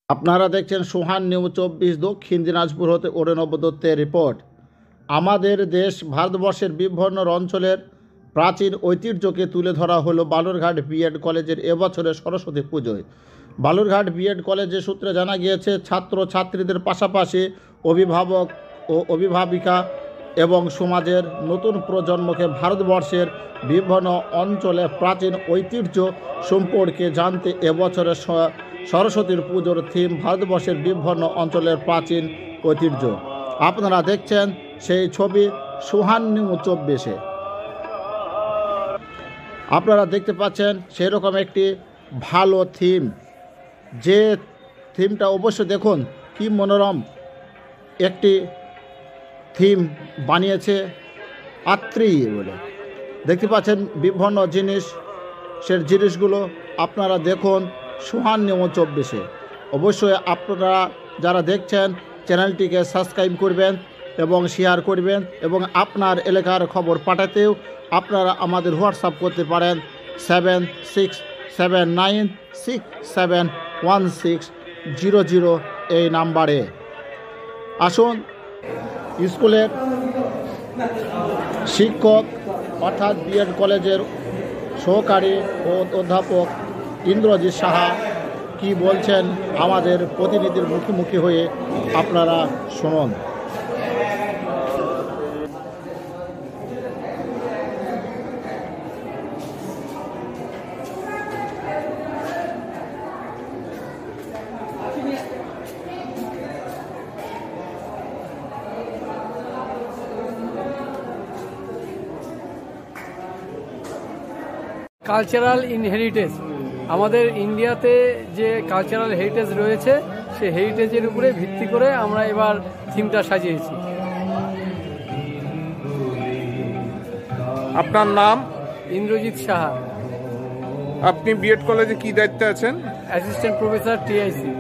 আপনারা দেখছেন সোহান নিউজ 24 দক্ষিণ দিনাজপুর হতে অরিনব দত্তের রিপোর্ট। আমাদের দেশ ভারতবর্ষের বিভিন্ন অঞ্চলের প্রাচীন ঐতিহ্যকে তুলে ধরা হলো বালুরঘাট বিএড কলেজের এবছরের সরস্বতী পুজোয়। বালুরঘাট বিএড কলেজের সূত্রে জানা গিয়েছে, ছাত্র ছাত্রীদের পাশাপাশি অভিভাবক ও অভিভাবিকা এবং সমাজের নতুন প্রজন্মকে ভারতবর্ষের বিভিন্ন অঞ্চলে প্রাচীন ঐতিহ্য সম্পর্কে জানতে এবছরের সরস্বতীর পুজোর থিম ভারতবর্ষের বিভিন্ন অঞ্চলের প্রাচীন ঐতিহ্য। আপনারা দেখছেন সেই ছবি সোহান নিউজ 24-এ। আপনারা দেখতে পাচ্ছেন সেরকম একটি ভালো থিম, যে থিমটা অবশ্যই দেখুন কি মনোরম একটি থিম বানিয়েছে আত্রি বলে। দেখতে পাচ্ছেন বিভিন্ন জিনিসগুলো আপনারা দেখুন সোহান নিউজ 24-এ। অবশ্যই আপনারা যারা দেখছেন চ্যানেলটিকে সাবস্ক্রাইব করবেন এবং শেয়ার করবেন, এবং আপনার এলাকার খবর পাঠাতেও আপনারা আমাদের হোয়াটসঅ্যাপ করতে পারেন 7679671600 এই নাম্বারে। আসুন স্কুলের শিক্ষক অর্থাৎ বিএড কলেজের সহকারী অধ্যাপক ইন্দ্রজিৎ সাহা কি বলছেন আমাদের প্রতিনিধির মুখোমুখি হয়ে আপনারা শুনুন। কালচারাল ইনহেরিটেজ, আমাদের ইন্ডিয়াতে যে কালচারাল হেরিটেজ রয়েছে সেই হেরিটেজের উপরে ভিত্তি করে আমরা এবার থিমটা সাজিয়েছি। আপনার নাম? ইন্দ্রজিৎ সাহা। আপনি বিএড কলেজে কি দায়িত্বে আছেন? Assistant professor TIC.